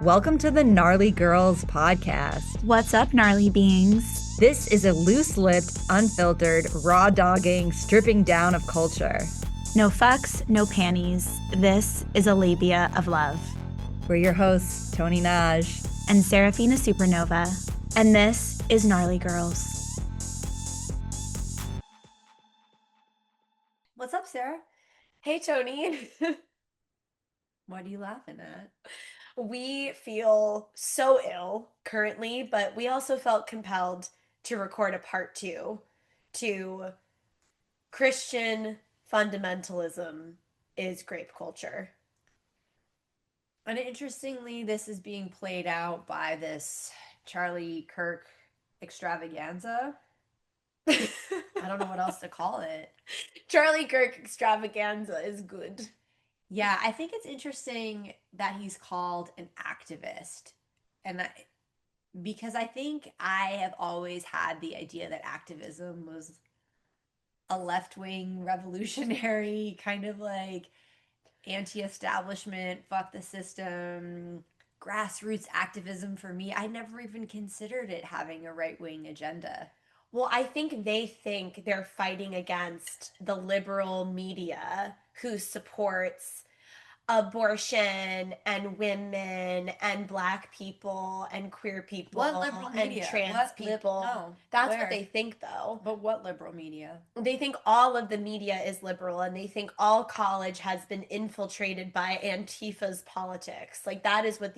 Welcome to the Gnarly Girls podcast. What's up, gnarly beings? This is a loose-lipped, unfiltered, raw-dogging, stripping down of culture. No fucks, no panties. This is a labia of love. We're your hosts, Tony Naj and Serafina Supernova, and this is Gnarly Girls. What's up, Sarah? Hey, Tony. What are you laughing at? We feel so ill currently, but we also felt compelled to record a part 2 to Christian fundamentalism is grape culture. And interestingly, this is being played out by this Charlie Kirk extravaganza. I don't know what else to call it. Charlie Kirk extravaganza is good. Yeah, I think it's interesting that he's called an activist. Because I think I have always had the idea that activism was a left-wing revolutionary kind of like anti-establishment, fuck the system, grassroots activism. For me, I never even considered it having a right-wing agenda. Well, I think they think they're fighting against the liberal media who supports abortion and women and black people and queer people and trans people. No, That's what they think, though. But what liberal media? They think all of the media is liberal, and they think all college has been infiltrated by Antifa's politics. Like that is what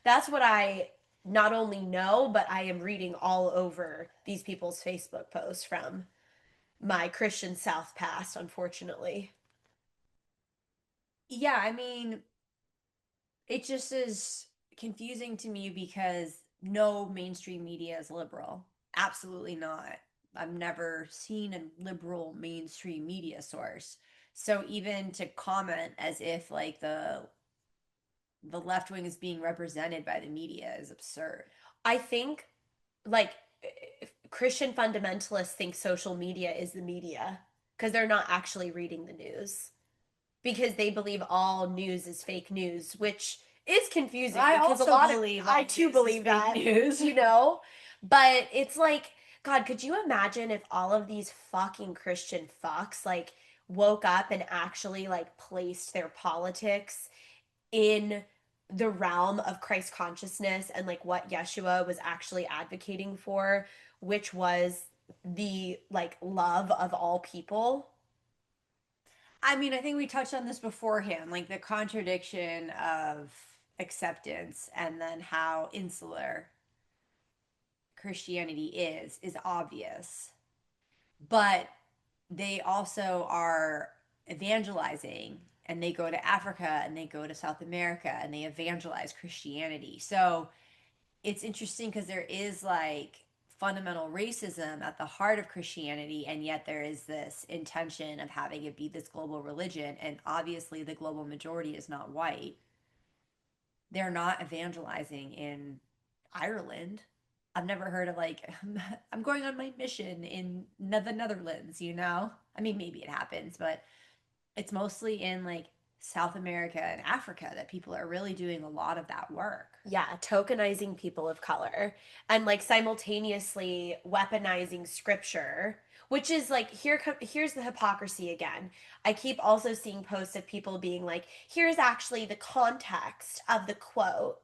that's what I not only know, but I am reading all over these people's Facebook posts from my Christian South past, unfortunately. Yeah, I mean, it just is confusing to me because no mainstream media is liberal. Absolutely not. I've never seen a liberal mainstream media source. So even to comment as if like the left wing is being represented by the media is absurd. I think like Christian fundamentalists think social media is the media because they're not actually reading the news because they believe all news is fake news, which is confusing because I too believe that news, you know, but it's like, God, could you imagine if all of these fucking Christian fucks like woke up and actually like placed their politics in the realm of Christ consciousness and like what Yeshua was actually advocating for, which was the like love of all people. I mean, I think we touched on this beforehand, like the contradiction of acceptance and then how insular Christianity is obvious. But they also are evangelizing and they go to Africa and they go to South America and they evangelize Christianity. So it's interesting because there is like fundamental racism at the heart of Christianity, and yet there is this intention of having it be this global religion. And obviously, the global majority is not white. They're not evangelizing in Ireland. I've never heard of like, I'm going on my mission in the Netherlands, you know? I mean, maybe it happens, but it's mostly in like South America and Africa that people are really doing a lot of that work. Yeah, tokenizing people of color and like simultaneously weaponizing scripture, which is like here's the hypocrisy again. I keep also seeing posts of people being like, here's actually the context of the quote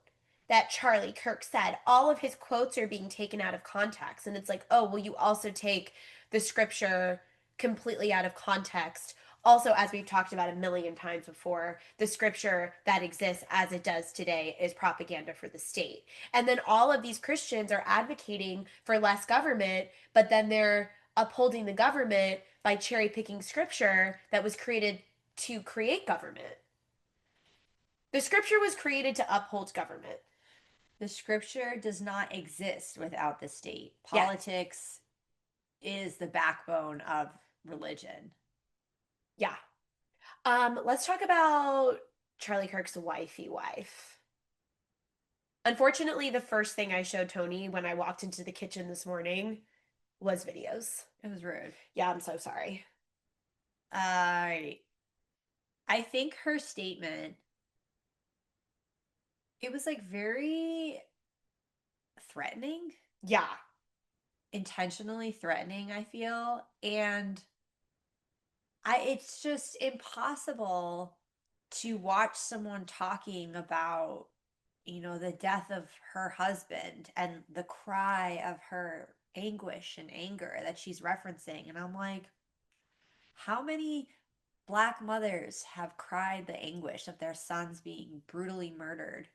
that Charlie Kirk said. All of his quotes are being taken out of context, and it's like, oh, well, you also take the scripture completely out of context. Also, as we've talked about a million times before, the scripture that exists as it does today is propaganda for the state. And then all of these Christians are advocating for less government, but then they're upholding the government by cherry picking scripture that was created to create government. The scripture was created to uphold government. The scripture does not exist without the state. Politics is the backbone of religion. Yeah. Let's talk about Charlie Kirk's wifey wife. Unfortunately, the first thing I showed Tony when I walked into the kitchen this morning was videos. It was rude. Yeah, I'm so sorry. I think her statement it was like very threatening, Yeah. intentionally threatening, I feel. And I it's just impossible to watch someone talking about, the death of her husband and the cry of her anguish and anger that she's referencing. And I'm like, how many Black mothers have cried the anguish of their sons being brutally murdered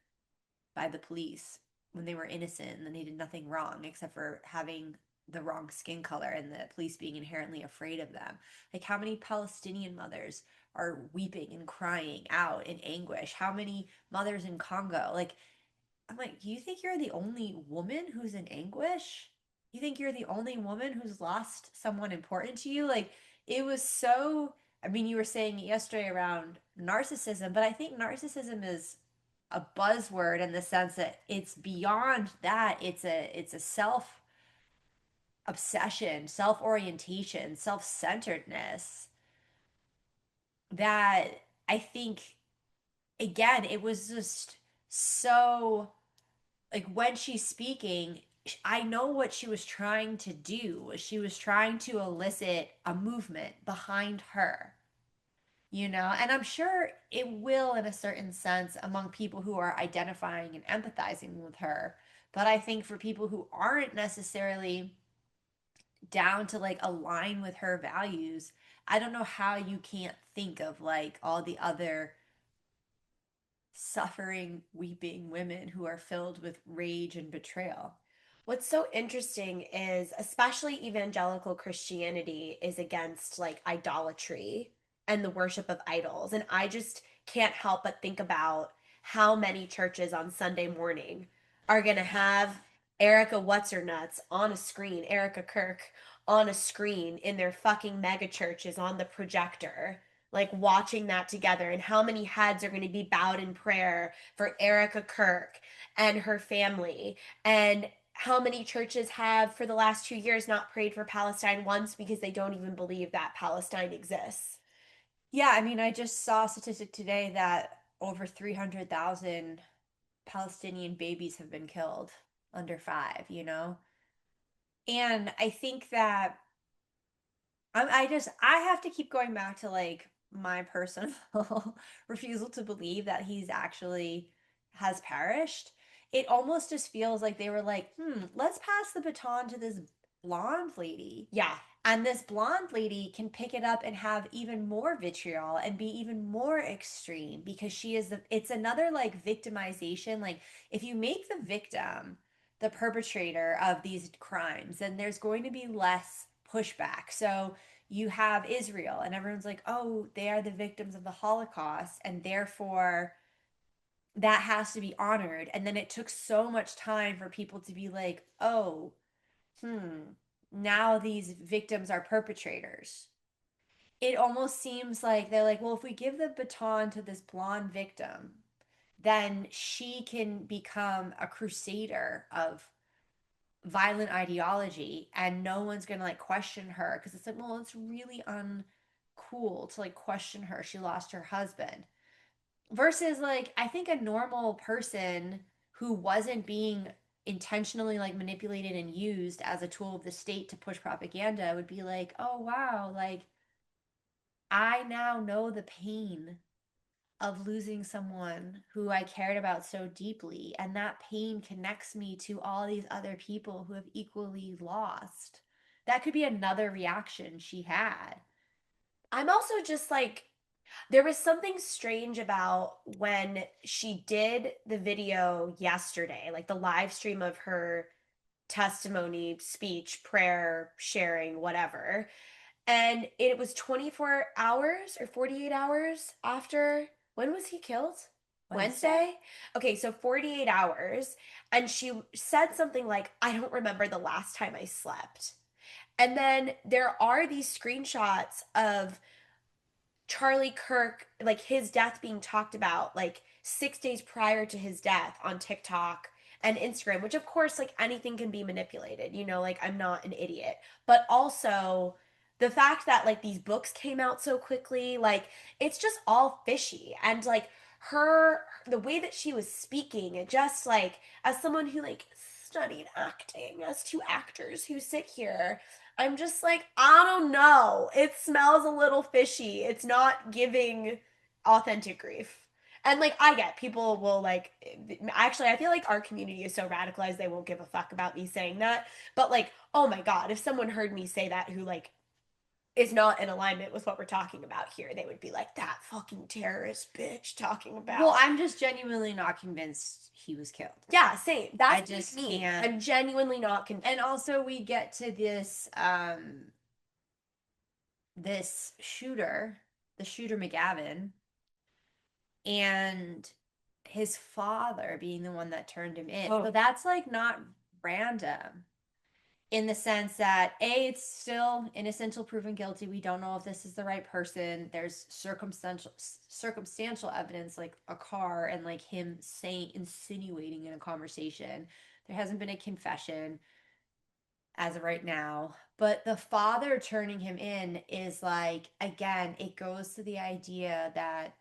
by the police when they were innocent and they did nothing wrong except for having the wrong skin color and the police being inherently afraid of them? Like, how many Palestinian mothers are weeping and crying out in anguish? How many mothers in Congo? Like, I'm like, you think you're the only woman who's in anguish? You think you're the only woman who's lost someone important to you? Like, it was so, I mean, you were saying yesterday around narcissism, but I think narcissism is a buzzword in the sense that it's beyond that. It's a self obsession, self orientation, self centeredness that I think, again, it was just so, like, when she's speaking, I know what she was trying to do. She was trying to elicit a movement behind her, and I'm sure it will in a certain sense among people who are identifying and empathizing with her. But I think for people who aren't necessarily down to like align with her values, I don't know how you can't think of like all the other suffering, weeping women who are filled with rage and betrayal. What's so interesting is, especially evangelical Christianity is against like idolatry and the worship of idols. And I just can't help but think about how many churches on Sunday morning are going to have Erica What's Her Nuts on a screen, Erica Kirk on a screen in their fucking mega churches on the projector, like watching that together. And how many heads are going to be bowed in prayer for Erica Kirk and her family, and how many churches have for the last 2 years not prayed for Palestine once because they don't even believe that Palestine exists. Yeah, I mean, I just saw a statistic today that over 300,000 Palestinian babies have been killed under 5. And I think that I have to keep going back to like my personal refusal to believe that he's actually has perished. It almost just feels like they were like, let's pass the baton to this blonde lady. Yeah. And this blonde lady can pick it up and have even more vitriol and be even more extreme because it's another like victimization. Like, if you make the victim the perpetrator of these crimes, then there's going to be less pushback. So you have Israel, and everyone's like, oh, they are the victims of the Holocaust, and therefore that has to be honored. And then it took so much time for people to be like, oh, now these victims are perpetrators. It almost seems like they're like, well, if we give the baton to this blonde victim, then she can become a crusader of violent ideology and no one's gonna like question her because it's like, well, it's really uncool to like question her. She lost her husband. Versus like, I think a normal person who wasn't being intentionally like manipulated and used as a tool of the state to push propaganda would be like, oh wow, like I now know the pain of losing someone who I cared about so deeply. And that pain connects me to all these other people who have equally lost. That could be another reaction she had. I'm also just like, there was something strange about when she did the video yesterday, like the live stream of her testimony, speech, prayer, sharing, whatever. And it was 24 hours or 48 hours after, when was he killed? Wednesday. Wednesday? Okay, so 48 hours. And she said something like, I don't remember the last time I slept. And then there are these screenshots of Charlie Kirk, like his death being talked about like 6 days prior to his death on TikTok and Instagram, which of course, like anything can be manipulated, like I'm not an idiot. But also the fact that like these books came out so quickly, like it's just all fishy. And like the way that she was speaking, it just like, as someone who like studied acting, as two actors who sit here, I'm just like, I don't know. It smells a little fishy. It's not giving authentic grief. And like, I get people will like, actually, I feel like our community is so radicalized they won't give a fuck about me saying that. But like, oh my God, if someone heard me say that who like is not in alignment with what we're talking about here, they would be like, that fucking terrorist bitch talking Well, about. I'm just genuinely not convinced he was killed. Yeah, same. I That's just me. can't. I'm genuinely not convinced. And also we get to this shooter, the shooter McGavin, and his father being the one that turned him in. Oh. So that's like not random in the sense that it's still innocent until proven guilty. We don't know if this is the right person. There's circumstantial evidence like a car and like him saying insinuating in a conversation. There hasn't been a confession as of right now. But the father turning him in is like, again, it goes to the idea that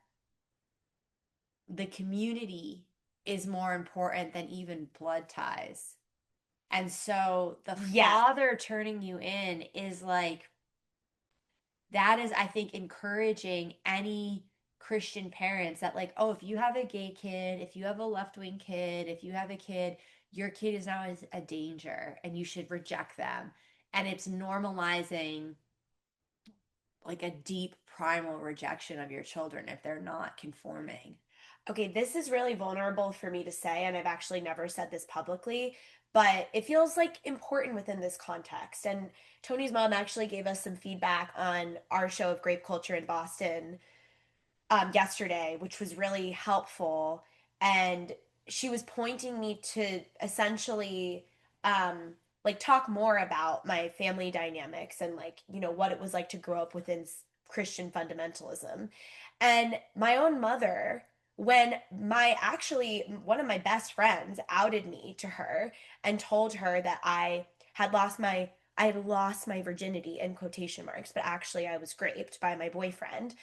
the community is more important than even blood ties. And so the Yeah. father turning you in is like, that is, I think, encouraging any Christian parents that, like, oh, if you have a gay kid, if you have a left wing kid, if you have a kid, your kid is now a danger and you should reject them. And it's normalizing like a deep primal rejection of your children if they're not conforming. Okay, this is really vulnerable for me to say, and I've actually never said this publicly, but it feels like important within this context. And Tony's mom actually gave us some feedback on our show of Grape Culture in Boston yesterday, which was really helpful. And she was pointing me to essentially um, like talk more about my family dynamics and like, you know, what it was like to grow up within Christian fundamentalism. And my own mother, when my actually one of my best friends outed me to her and told her that I had lost my virginity in quotation marks, but actually I was raped by my boyfriend.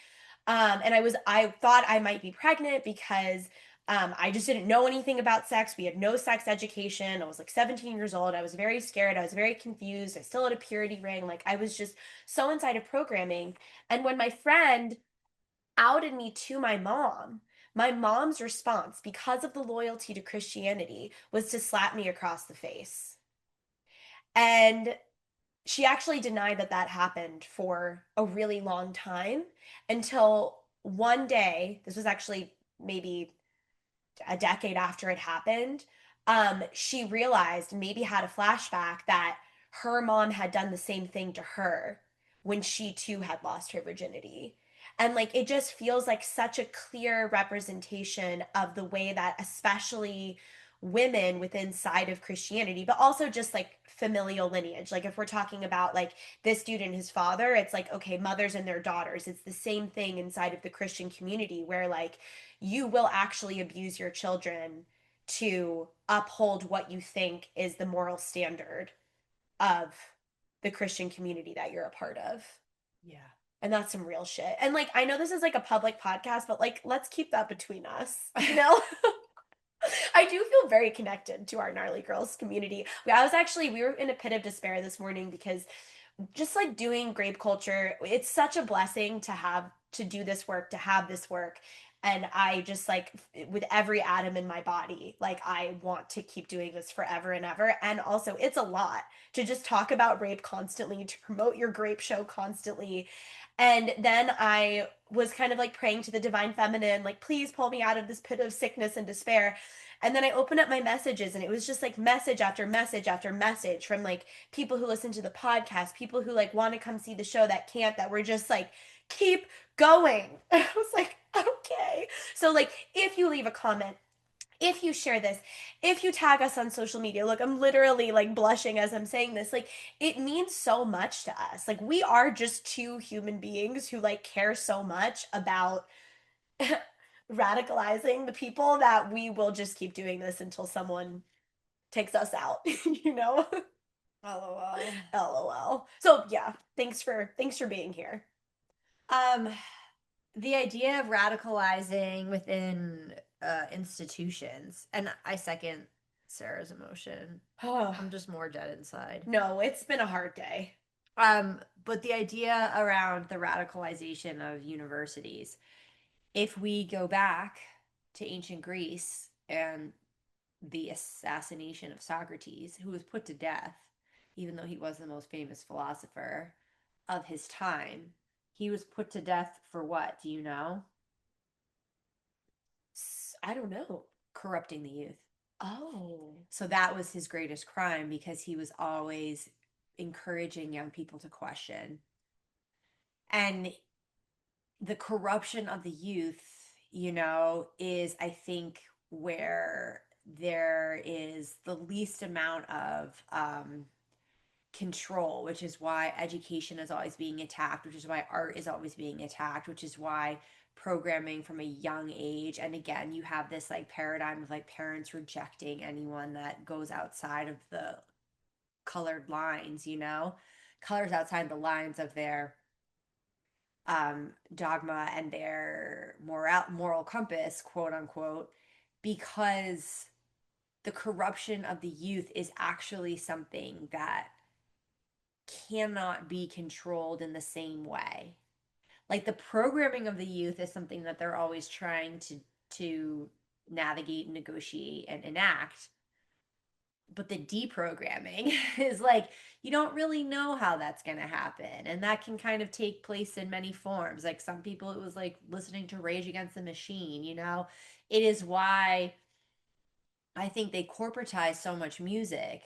And I thought I might be pregnant because I just didn't know anything about sex. We had no sex education. I was like 17 years old. I was very scared. I was very confused. I still had a purity ring. Like I was just so inside of programming. And when my friend outed me to my mom's response, because of the loyalty to Christianity, was to slap me across the face. And she actually denied that that happened for a really long time until one day, this was actually maybe a decade after it happened, she realized, maybe had a flashback, that her mom had done the same thing to her when she too had lost her virginity. And like it just feels like such a clear representation of the way that especially women within side of Christianity, but also just like familial lineage. Like if we're talking about like this dude and his father, it's like, okay, mothers and their daughters. It's the same thing inside of the Christian community where like you will actually abuse your children to uphold what you think is the moral standard of the Christian community that you're a part of. Yeah. And that's some real shit. And like, I know this is like a public podcast, but like, let's keep that between us, you know? I do feel very connected to our Gnarly Girls community. We were in a pit of despair this morning because just like doing grape culture, it's such a blessing to have to do this work, to have this work. And I just like with every atom in my body, like I want to keep doing this forever and ever. And also, it's a lot to just talk about rape constantly, to promote your grape show constantly. And then I was kind of like praying to the divine feminine, like, please pull me out of this pit of sickness and despair. And then I opened up my messages, and it was just like message after message after message from like people who listen to the podcast, people who like want to come see the show that can't, that were just like, keep going. And I was like, okay. So, like, if you leave a comment, if you share this, if you tag us on social media, look, I'm literally like blushing as I'm saying this. Like, it means so much to us. Like, we are just two human beings who like care so much about radicalizing the people that we will just keep doing this until someone takes us out, you know? LOL. LOL. So yeah, thanks for being here. Um, the idea of radicalizing within institutions, and I second Sarah's emotion. Oh, I'm just more dead inside. no, it's been a hard day. But the idea around the radicalization of universities, if we go back to ancient Greece and the assassination of Socrates, who was put to death, even though he was the most famous philosopher of his time, he was put to death for what? Do you know? I don't know. Corrupting the youth. Oh. So that was his greatest crime because he was always encouraging young people to question. And the corruption of the youth, is, I think, where there is the least amount of control, which is why education is always being attacked, which is why art is always being attacked, which is why programming from a young age. And again, you have this like paradigm of like parents rejecting anyone that goes outside of the colored lines, colors outside the lines of their dogma and their moral compass, quote unquote, because the corruption of the youth is actually something that cannot be controlled in the same way. Like the programming of the youth is something that they're always trying to navigate, negotiate, and enact. But the deprogramming is like you don't really know how that's going to happen, and that can kind of take place in many forms. Like some people, it was like listening to Rage Against the Machine. It is why I think they corporatize so much music.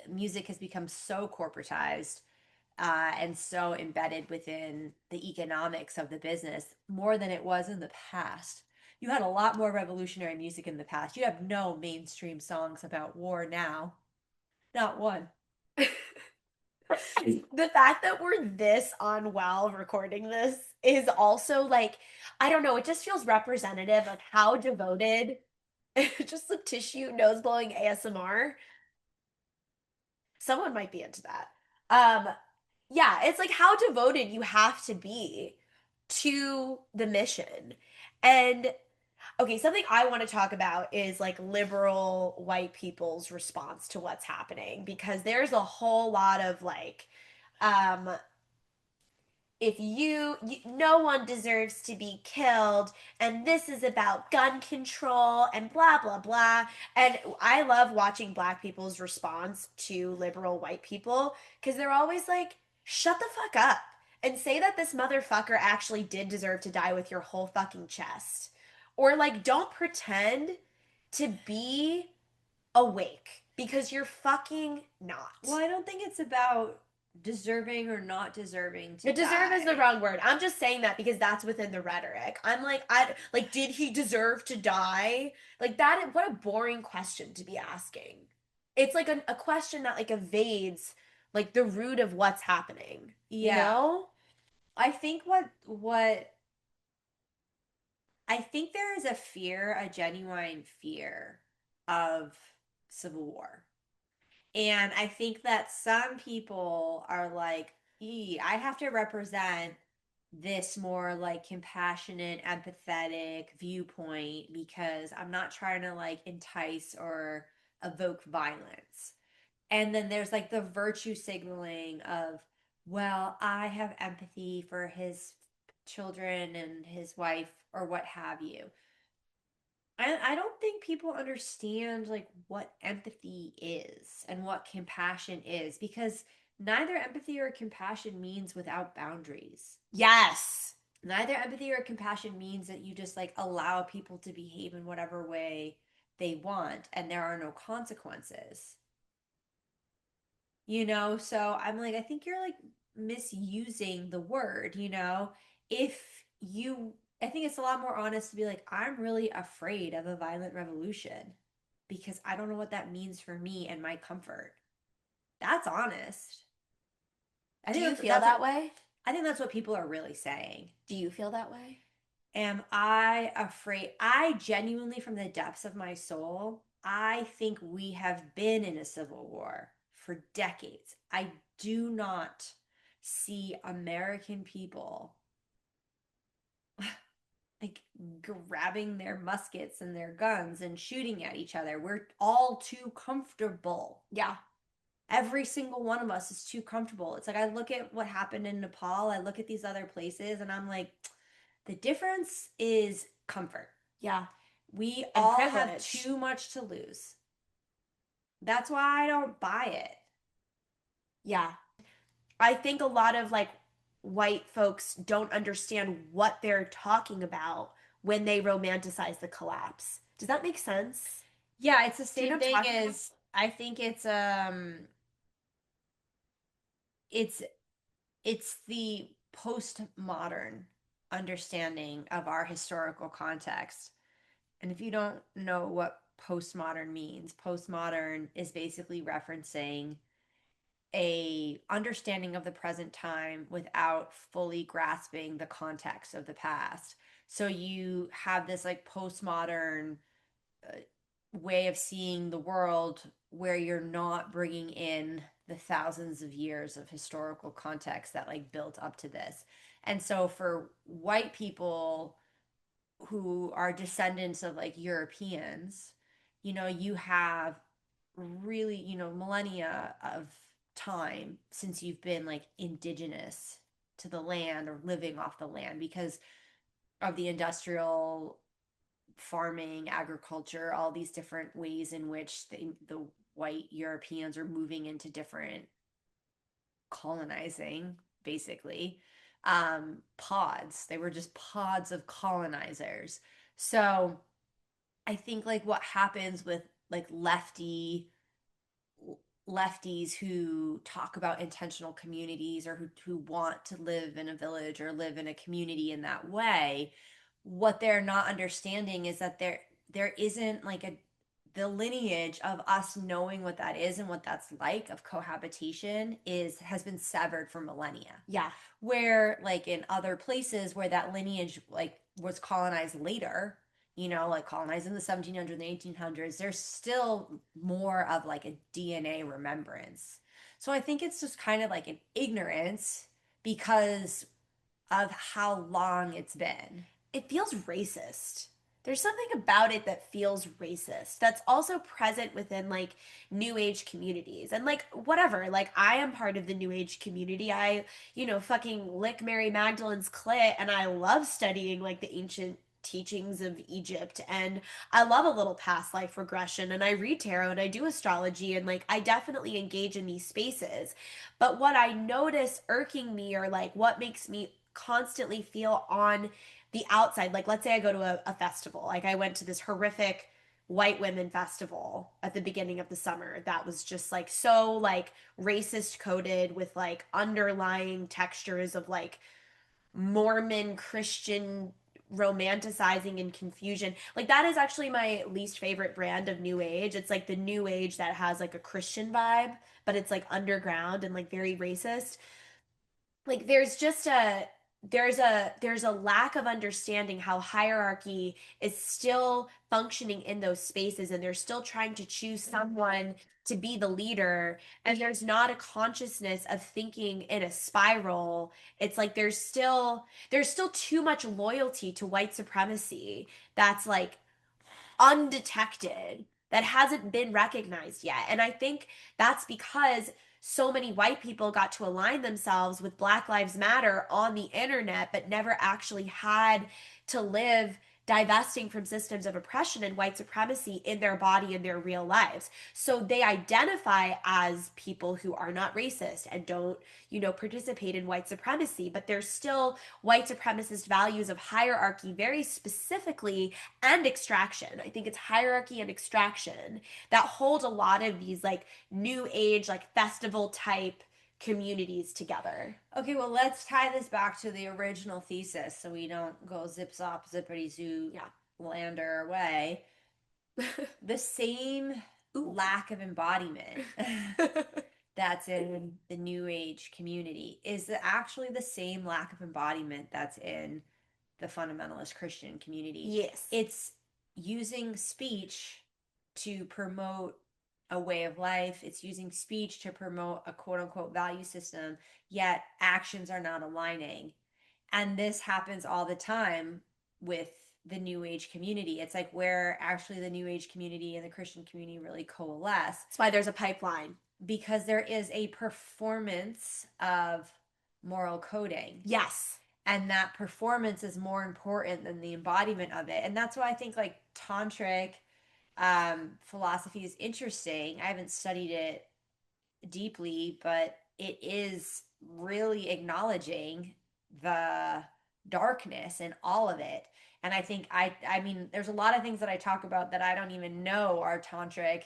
Music has become so corporatized and so embedded within the economics of the business more than it was in the past. You had a lot more revolutionary music in the past. You have no mainstream songs about war now. Not one. The fact that we're this unwell recording this is also like, I don't know, it just feels representative of how devoted just the tissue nose blowing ASMR. Someone might be into that. Yeah, it's like how devoted you have to be to the mission. And okay, something I want to talk about is like liberal white people's response to what's happening because there's a whole lot of like um if no one deserves to be killed and this is about gun control and blah blah blah, and I love watching black people's response to liberal white people because they're always like shut the fuck up and say that this motherfucker actually did deserve to die with your whole fucking chest, or like don't pretend to be awake because you're fucking Well, not. I don't think it's about deserving or not deserving to Deserve is the die. wrong word. I'm just saying that because that's within the rhetoric. I'm like, I like, did he deserve to die? Like that. What a boring question to be asking. It's like a question that like evades like the root of what's happening. You Yeah. know? I think what I think there is a fear, a genuine fear of civil war. And I think that some people are like, I have to represent this more like compassionate, empathetic viewpoint because I'm not trying to like entice or evoke violence. And then there's like the virtue signaling of, well, I have empathy for his children and his wife or what have you. I don't think people understand like what empathy is and what compassion is because neither empathy or compassion means without boundaries. Yes. Neither empathy or compassion means that you just like allow people to behave in whatever way they want and there are no consequences. So I'm like, I think you're like misusing the word. If you, I think it's a lot more honest to be like, I'm really afraid of a violent revolution because I don't know what that means for me and my comfort. That's honest. I Do think you that's feel that's what that way? I think that's what people are really saying. Do you feel that way? Am I afraid? I genuinely, from the depths of my soul, I think we have been in a civil war for decades. I do not see American people like grabbing their muskets and their guns and shooting at each other. We're all too comfortable. Yeah. Every single one of us is too comfortable. It's like I look at what happened in Nepal, I look at these other places, and I'm like, the difference is comfort. Yeah. We And all have privilege. too much to lose. That's why I don't buy it. Yeah. I think a lot of like white folks don't understand what they're talking about when they romanticize the collapse. Does that make sense? Yeah, it's the Do you know same what I'm thing talking about? as I think it's it's the postmodern understanding of our historical context. And if you don't know what postmodern means, postmodern is basically referencing a understanding of the present time without fully grasping the context of the past. So you have this like postmodern uh, way of seeing the world where you're not bringing in the thousands of years of historical context that like built up to this. And so for white people who are descendants of like Europeans, you have really, millennia of time since you've been like indigenous to the land or living off the land because of the industrial farming, agriculture, all these different ways in which the white Europeans are moving into different colonizing, basically. Pods. They were just pods of colonizers. So I think like what happens with like lefties who talk about intentional communities or who want to live in a village or live in a community in that way, what they're not understanding is that there isn't like the lineage of us knowing what that is and what that's like of cohabitation is has been severed for millennia. Yeah. Where like in other places where that lineage like was colonized later, like colonized in the 1700s and 1800s, there's still more of like a DNA remembrance. So I think it's just kind of like an ignorance because of how long it's been. It feels racist. There's something about it that feels racist that's also present within like new age communities and like whatever. Like I am part of the new age community. Fucking lick Mary Magdalene's clit and I love studying like the ancient teachings of Egypt and I love a little past life regression and I read tarot and I do astrology and like I definitely engage in these spaces. But what I notice irking me or like what makes me constantly feel on the outside, like let's say I go to a festival, like I went to this horrific white women festival at the beginning of the summer that was just like so like racist coded with like underlying textures of like Mormon Christian romanticizing and confusion. Like that is actually my least favorite brand of new age. It's like the new age that has like a Christian vibe, but it's like underground and like very racist. Like there's a lack of understanding how hierarchy is still functioning in those spaces and they're still trying to choose someone to be the leader and there's not a consciousness of thinking in a spiral. It's like there's still too much loyalty to white supremacy that's like undetected, that hasn't been recognized yet. And I think that's because so many white people got to align themselves with Black Lives Matter on the internet, but never actually had to live divesting from systems of oppression and white supremacy in their body in their real lives. So they identify as people who are not racist and don't, participate in white supremacy, but there's still white supremacist values of hierarchy very specifically and extraction. I think it's hierarchy and extraction that hold a lot of these like new age, like festival type communities together. Okay, well, let's tie this back to the original thesis so we don't go zip zop zippity zoo Yeah. lander away. The same Ooh. lack of embodiment that's in the new age community is actually the same lack of embodiment that's in the fundamentalist Christian community. Yes. It's using speech to promote a way of life, it's using speech to promote a quote unquote value system, yet actions are not aligning. And this happens all the time with the New Age community. It's like where actually the New Age community and the Christian community really coalesce. That's why there's a pipeline. Because there is a performance of moral coding. Yes. And that performance is more important than the embodiment of it. And that's why I think like tantric philosophy is interesting. I haven't studied it deeply, but it is really acknowledging the darkness and all of it. And I think I mean there's a lot of things that I talk about that I don't even know are tantric,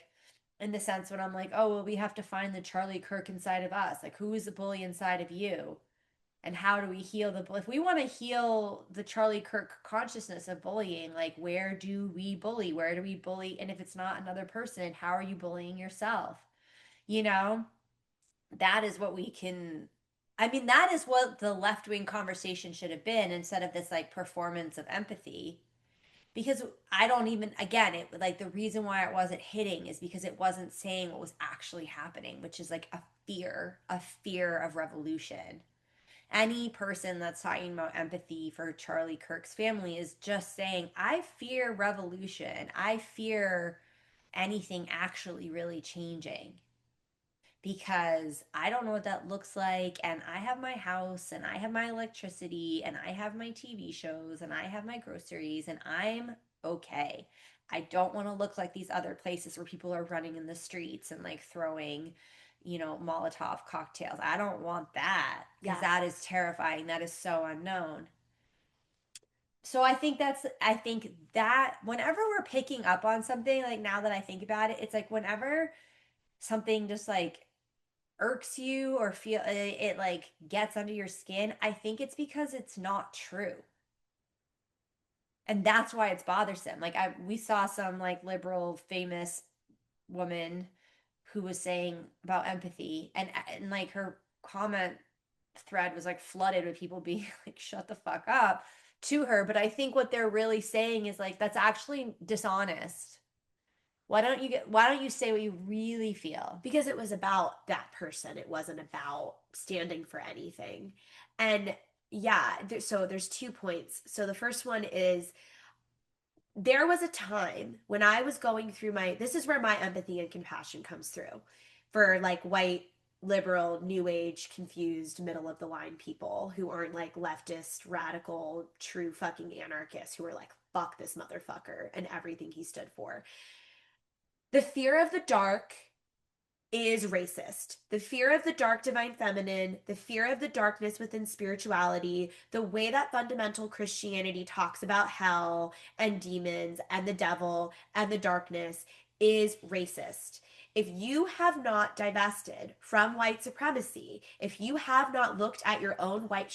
in the sense when I'm like, oh well, we have to find the Charlie Kirk inside of us. Like, who is the bully inside of you? And how do we heal the, if we want to heal the Charlie Kirk consciousness of bullying, like, where do we bully? Where do we bully? And if it's not another person, how are you bullying yourself? You know, that is what we can, I mean, that is what the left wing conversation should have been, instead of this like performance of empathy. Because I don't even, again, it like the reason why it wasn't hitting is because it wasn't saying what was actually happening, which is like a fear of revolution. Any person that's talking about empathy for Charlie Kirk's family is just saying, I fear revolution. I fear anything actually really changing, because I don't know what that looks like. And I have my house and I have my electricity and I have my TV shows and I have my groceries and I'm okay. I don't want to look like these other places where people are running in the streets and like throwing, Molotov cocktails. I don't want that, because that is terrifying. That is so unknown. So I think that whenever we're picking up on something, like now that I think about it, it's like whenever something just like irks you or feel it like gets under your skin, I think it's because it's not true. And that's why it's bothersome. Like we saw some like liberal famous woman who was saying about empathy, and like her comment thread was like flooded with people being like, shut the fuck up to her. But I think what they're really saying is like, that's actually dishonest. Why don't you say what you really feel? Because it was about that person. It wasn't about standing for anything. And yeah, so there's 2 points. So the first one is, there was a time when I was going through this is where my empathy and compassion comes through for like white, liberal, new age, confused, middle of the line people who aren't like leftist, radical, true fucking anarchists who are like, fuck this motherfucker and everything he stood for. The fear of the dark is racist. The fear of the dark divine feminine, the fear of the darkness within spirituality, the way that fundamental Christianity talks about hell and demons and the devil and the darkness is racist. If you have not divested from white supremacy, if you have not looked at your own white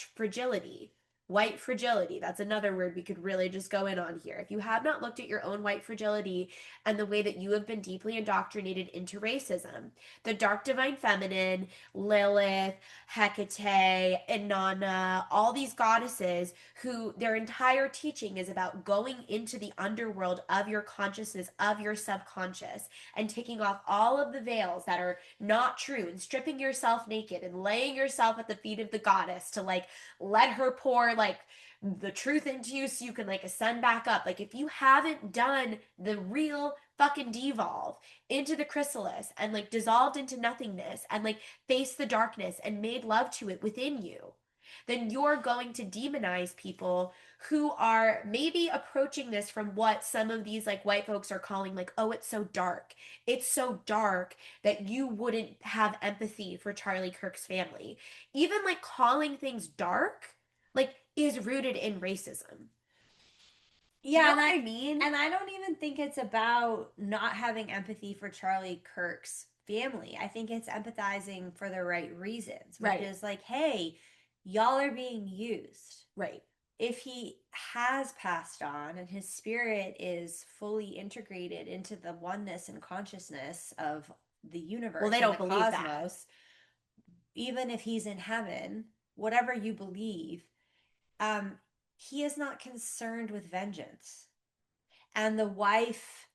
fragility, that's another word we could really just go in on here. If you have not looked at your own white fragility and the way that you have been deeply indoctrinated into racism, the dark divine feminine, Lilith, Hecate, Inanna, all these goddesses who their entire teaching is about going into the underworld of your consciousness, of your subconscious, and taking off all of the veils that are not true and stripping yourself naked and laying yourself at the feet of the goddess to like let her pour like the truth into you so you can like ascend back up. Like, if you haven't done the real fucking devolve into the chrysalis and like dissolved into nothingness and like faced the darkness and made love to it within you, then you're going to demonize people who are maybe approaching this from what some of these like white folks are calling like, oh, it's so dark. It's so dark that you wouldn't have empathy for Charlie Kirk's family. Even like calling things dark like is rooted in racism. Yeah, you know what I mean? And I don't even think it's about not having empathy for Charlie Kirk's family. I think it's empathizing for the right reasons, which is like, hey, y'all are being used. Right. If he has passed on and his spirit is fully integrated into the oneness and consciousness of the universe, well, they don't the believe cosmos, that. Even if he's in heaven, whatever you believe, he is not concerned with vengeance. And the wife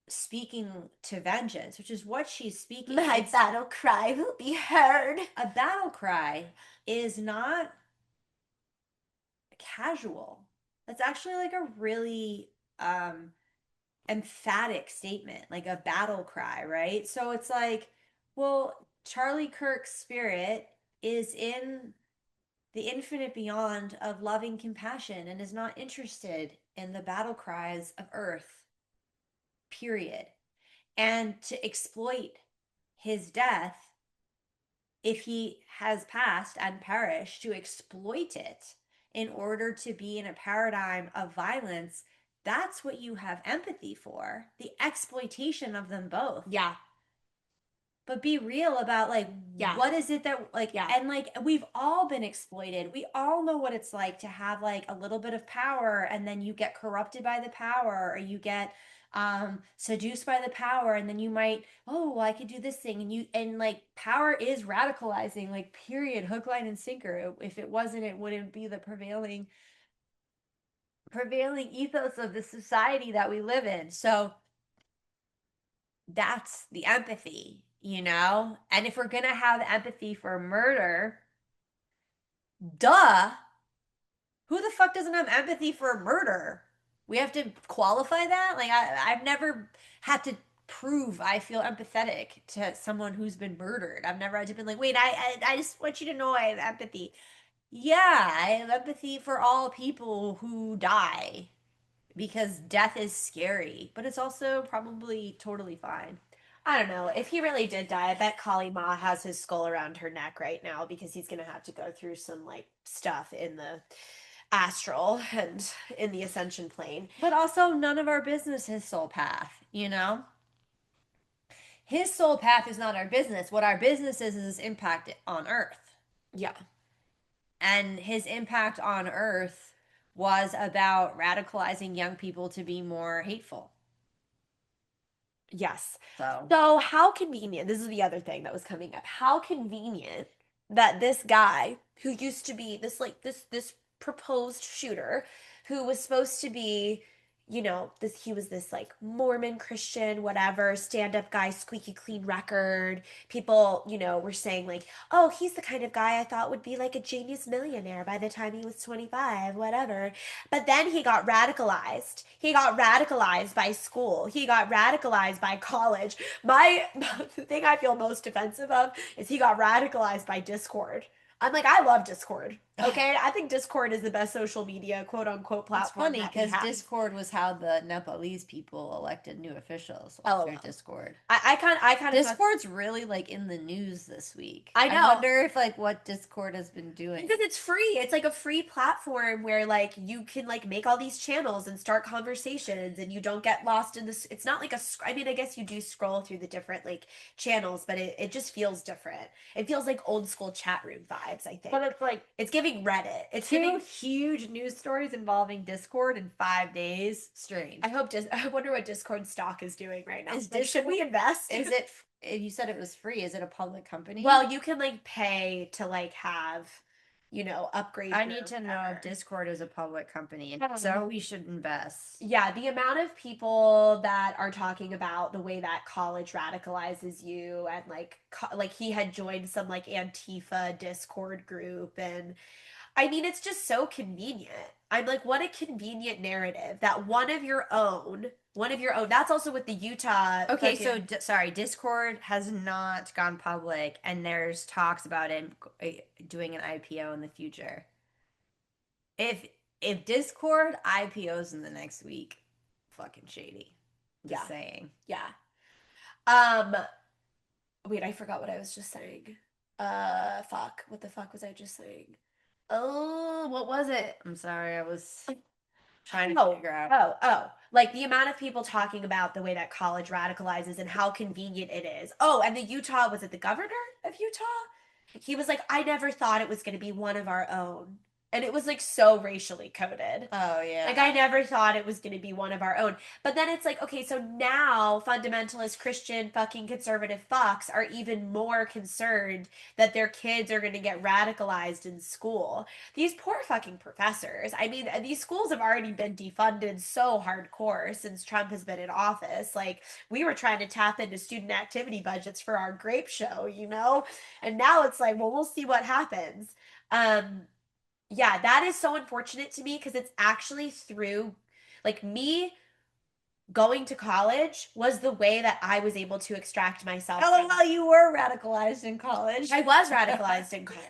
speaking to vengeance, which is what she's speaking. My battle cry will be heard. A battle cry is not casual. That's actually like a really emphatic statement, like a battle cry, right? So it's like, well, Charlie Kirk's spirit is in the infinite beyond of loving compassion and is not interested in the battle cries of Earth, period. And to exploit his death, if he has passed and perished, to exploit it in order to be in a paradigm of violence, that's what you have empathy for, the exploitation of them both. Yeah. But be real about like Yeah. what is it that like, Yeah. and like we've all been exploited. We all know what it's like to have like a little bit of power and then you get corrupted by the power, or you get seduced by the power, and then you might, oh well, I could do this thing, and you, and like power is radicalizing, like period, hook line and sinker. If it wasn't, it wouldn't be the prevailing ethos of the society that we live in. So that's the empathy, you know? And if we're going to have empathy for murder, duh, who the fuck doesn't have empathy for murder? We have to qualify that? Like, I've never had to prove I feel empathetic to someone who's been murdered. I've never had to be like, wait, I just want you to know I have empathy. Yeah, I have empathy for all people who die because death is scary, but it's also probably totally fine. I don't know. If he really did die, I bet Kali Ma has his skull around her neck right now because he's gonna have to go through some like stuff in the astral and in the ascension plane. But also, none of our business his soul path, you know? His soul path is not our business. What our business is his impact on Earth. Yeah. And his impact on Earth was about radicalizing young people to be more hateful. Yes. So, So how convenient, this is the other thing that was coming up. How convenient that this guy who used to be this like this proposed shooter who was supposed to be, you know, this he was this like Mormon Christian, whatever, stand-up guy, squeaky clean record. People, you know, were saying like, "Oh, he's the kind of guy I thought would be like a genius millionaire by the time he was 25, whatever." But then he got radicalized. He got radicalized by school. He got radicalized by college. My the thing I feel most defensive of is he got radicalized by Discord. I'm like, I love Discord. Okay, I think Discord is the best social media quote unquote it's platform funny that we because have. Discord was how the Nepalese people elected new officials through LOL. Discord. I kind of thought Discord's really like in the news this week. I I know. wonder if like what Discord has been doing. Because it's free. It's like a free platform where like you can like make all these channels and start conversations and you don't get lost in this. It's not like I mean, I guess you do scroll through the different like channels, but it just feels different. It feels like old school chat room vibes, I think. But it's like It's giving Reddit. It's two giving huge news stories involving Discord in 5 days. Strange. I wonder what Discord stock is doing right now. Is Like, should we invest? Is it? You said it was free. Is it a public company? Well, you can like pay to like have, you know, upgrade I your need to know if whatever. Discord is a public company, and Um, so we should invest. Yeah, the amount of people that are talking about the way that college radicalizes you and like like he had joined some like Antifa Discord group and I mean it's just so convenient. I'm like what a convenient narrative that one of your own. That's also with the Utah Okay, so fucking sorry, Discord has not gone public, and there's talks about it doing an IPO in the future. If if Discord IPOs in the next week, fucking shady. yeah, Just saying. yeah. Um wait, I forgot what I was just saying. Fuck. What the fuck was I just saying? Oh, what was it? I'm sorry, I was trying to Oh, figure out. oh. Like the amount of people talking about the way that college radicalizes and how convenient it is. Oh, and the Utah, was it the governor of Utah? He was like, I never thought it was going to be one of our own. And it was like so racially coded. Oh yeah. Like I never thought it was going to be one of our own. But then it's like, okay, so now fundamentalist Christian fucking conservative fucks are even more concerned that their kids are going to get radicalized in school. These poor fucking professors. I mean, these schools have already been defunded so hardcore since Trump has been in office. Like we were trying to tap into student activity budgets for our Grape show, you know? And now it's like, well, we'll see what happens. Um Yeah, that is so unfortunate to me because it's actually through like me going to college was the way that I was able to extract myself from. LOL, you were radicalized in college. I was radicalized in college.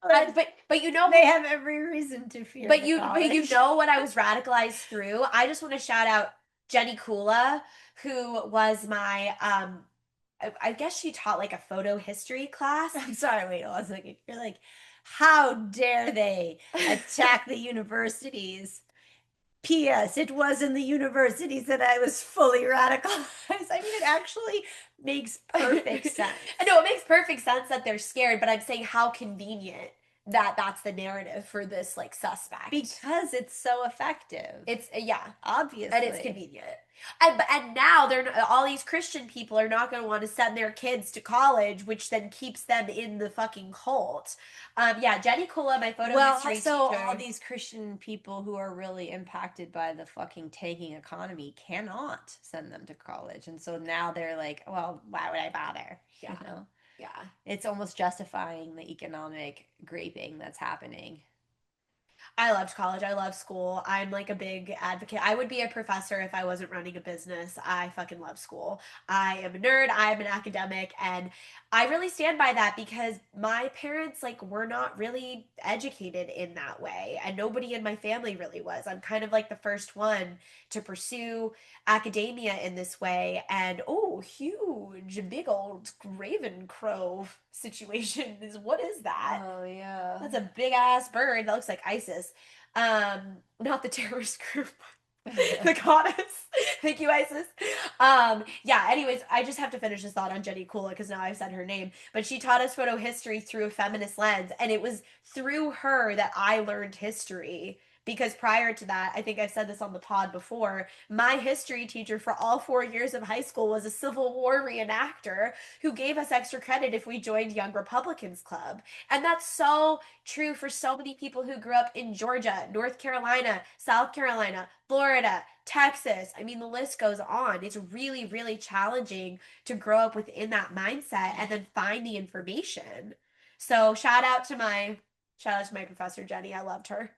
But But you know they have every reason to fear the but you college. know what I was radicalized through? I just want to shout out Jenny Kula, who was my I guess she taught like a photo history class. I'm sorry, wait, I was like, you're like, how dare they attack the universities? P.S. It was in the universities that I was fully radicalized. I mean, it actually makes perfect sense. No, it makes perfect sense that they're scared, but I'm saying how convenient that that's the narrative for this like suspect. Because it's so effective. It's yeah, Obviously. and it's convenient. And now they're all these Christian people are not going to want to send their kids to college, which then keeps them in the fucking cult. Yeah, Jenny Kula, my photo Well, history also teacher. all these Christian people who are really impacted by the fucking tanking economy cannot send them to college. And so now they're like, well, why would I bother? Yeah, You know? yeah. It's almost justifying the economic graping that's happening. I loved college. I love school. I'm like a big advocate. I would be a professor if I wasn't running a business. I fucking love school. I am a nerd. I am an academic. And I really stand by that because my parents, like, were not really educated in that way. And nobody in my family really was. I'm kind of like the first one to pursue academia in this way. And oh, huge, big old raven crow situation is what is that? Oh, yeah. That's a big ass bird that looks like ISIS. Not the terrorist group, the goddess. Thank you, ISIS. Yeah, anyways, I just have to finish this thought on Jenny Kula because now I've said her name. But she taught us photo history through a feminist lens, and it was through her that I learned history. Because prior to that, I think I've said this on the pod before, my history teacher for all 4 years of high school was a Civil War reenactor who gave us extra credit if we joined Young Republicans Club. And that's so true for so many people who grew up in Georgia, North Carolina, South Carolina, Florida, Texas. I mean, the list goes on. It's really, really challenging to grow up within that mindset and then find the information. So shout out to my professor Jenny. I loved her.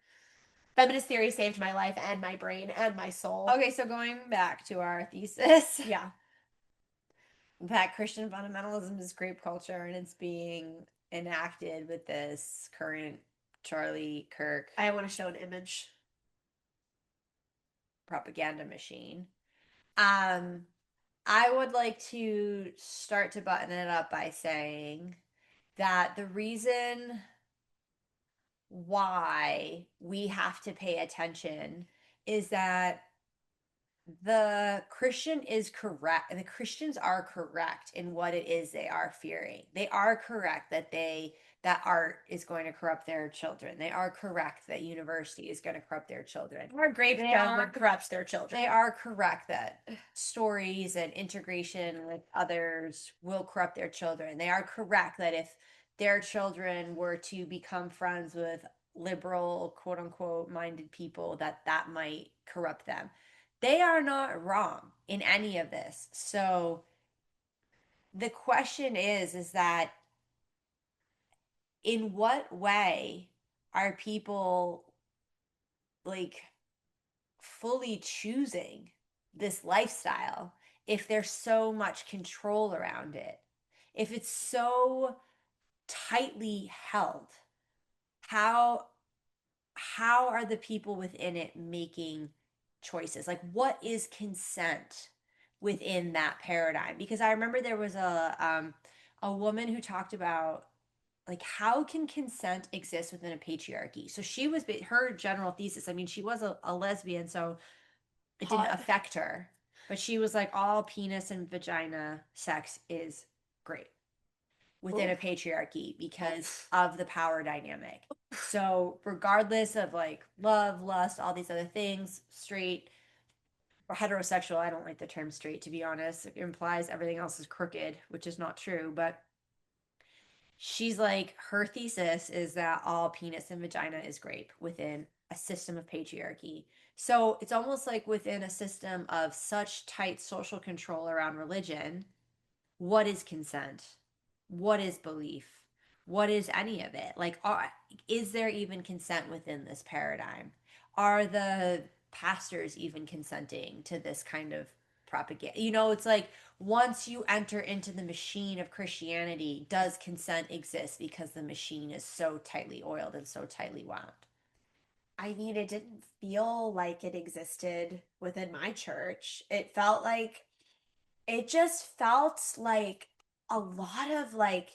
Feminist theory saved my life and my brain and my soul. Okay, so going back to our thesis, Yeah. that Christian fundamentalism is grape culture and it's being enacted with this current Charlie Kirk I want to show an image. propaganda machine. Um, I would like to start to button it up by saying that the reason why we have to pay attention is that the Christian is correct, and the Christians are correct in what it is they are fearing. They are correct that art is going to corrupt their children. They are correct that university is going to corrupt their children. Our Grape government corrupts their children. They are correct that stories and integration with others will corrupt their children. They are correct that if their children were to become friends with liberal, quote unquote, minded people, that might corrupt them. They are not wrong in any of this. So the question is that in what way are people like fully choosing this lifestyle if there's so much control around it? If it's so tightly held, how how are the people within it making choices? Like what is consent within that paradigm? Because I remember there was a woman who talked about like how can consent exist within a patriarchy. So she was her general thesis, I mean she was a lesbian, so it didn't Hot. affect her, but she was like all penis and vagina sex is great within a patriarchy because of the power dynamic. So regardless of like love, lust, all these other things, straight or heterosexual, I don't like the term straight to be honest. It implies everything else is crooked, which is not true, but she's like her thesis is that all penis and vagina is grape within a system of patriarchy. So it's almost like within a system of such tight social control around religion, what is consent? What is belief? what is any of it? Like, is there even consent within this paradigm? Are the pastors even consenting to this kind of propaganda? It's like once you enter into the machine of Christianity, does consent exist because the machine is so tightly oiled and so tightly wound? I mean, it didn't feel like it existed within my church. It just felt like a lot of like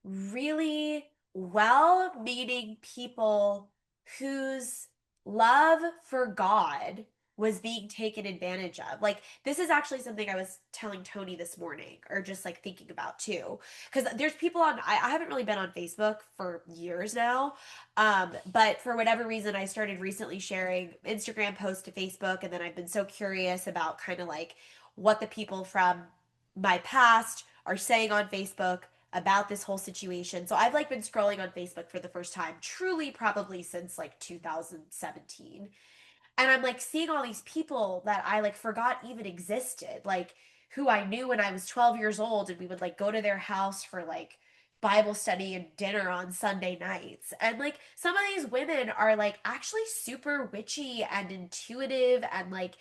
really well-meaning people whose love for God was being taken advantage of. Like, this is actually something I was telling Tony this morning, or just like thinking about too. Because there's people on, I haven't really been on Facebook for years now. But for whatever reason, I started recently sharing Instagram posts to Facebook. And then I've been so curious about kind of like what the people from my past are saying on Facebook about this whole situation. So I've like been scrolling on Facebook for the first time, truly probably since like 2017. And I'm like seeing all these people that I like forgot even existed, like who I knew when I was 12 years old, and we would like go to their house for like Bible study and dinner on Sunday nights. And like some of these women are like actually super witchy and intuitive and like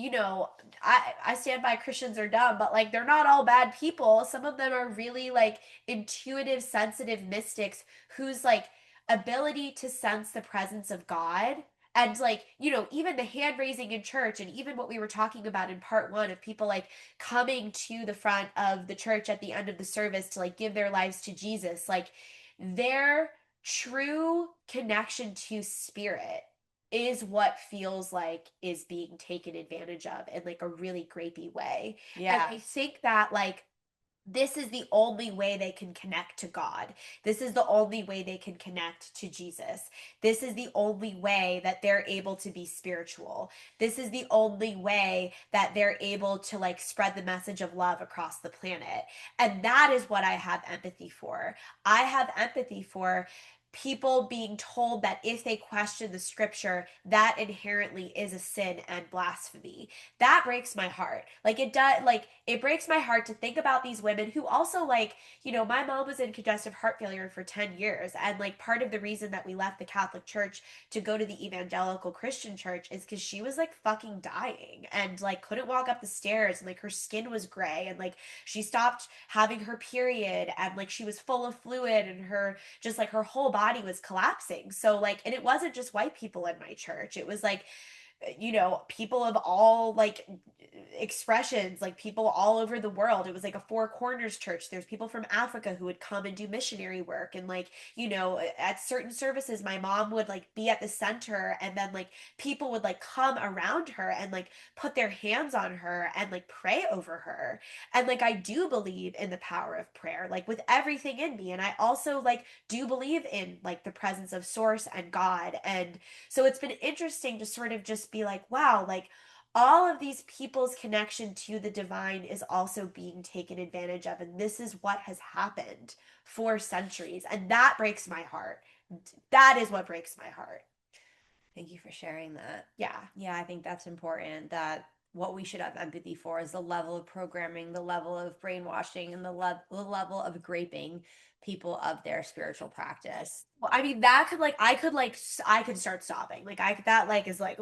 I stand by Christians are dumb, but like they're not all bad people. Some of them are really like intuitive, sensitive mystics whose like ability to sense the presence of God and like, even the hand raising in church and even what we were talking about in part 1 of people like coming to the front of the church at the end of the service to like give their lives to Jesus, like their true connection to spirit is what feels like is being taken advantage of in like a really grapey way. And Yeah. I think that like this is the only way they can connect to God. This is the only way they can connect to Jesus. This is the only way that they're able to be spiritual. This is the only way that they're able to like spread the message of love across the planet. And that is what I have empathy for. I have empathy for people being told that if they question the scripture, that inherently is a sin and blasphemy. That breaks my heart. Like it does, like it breaks my heart to think about these women who also like, my mom was in congestive heart failure for 10 years. And like part of the reason that we left the Catholic Church to go to the evangelical Christian church is because she was like fucking dying and like couldn't walk up the stairs and like her skin was gray and like she stopped having her period and like she was full of fluid and her just like her whole body was collapsing. So like, and it wasn't just white people in my church. It was like, people of all like expressions, like people all over the world. It was like a four corners church. There's people from Africa who would come and do missionary work. And like, at certain services, my mom would like be at the center and then like people would like come around her and like put their hands on her and like pray over her. And like, I do believe in the power of prayer, like with everything in me. And I also like do believe in like the presence of source and God. And so it's been interesting to sort of just be like, wow, like all of these people's connection to the divine is also being taken advantage of. And this is what has happened for centuries. And that breaks my heart. That is what breaks my heart. Thank you for sharing that. Yeah. Yeah, I think that's important, that what we should have empathy for is the level of programming, the level of brainwashing, and the level of graping people of their spiritual practice. Well, I mean, that could like, I could start sobbing. Like, that like is like,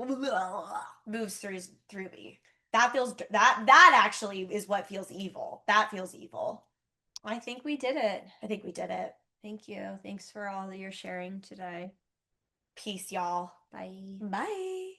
moves through me. That feels, that actually is what feels evil. That feels evil. I think we did it. I think we did it. Thank you. Thanks for all your sharing today. Peace, y'all. Bye. Bye.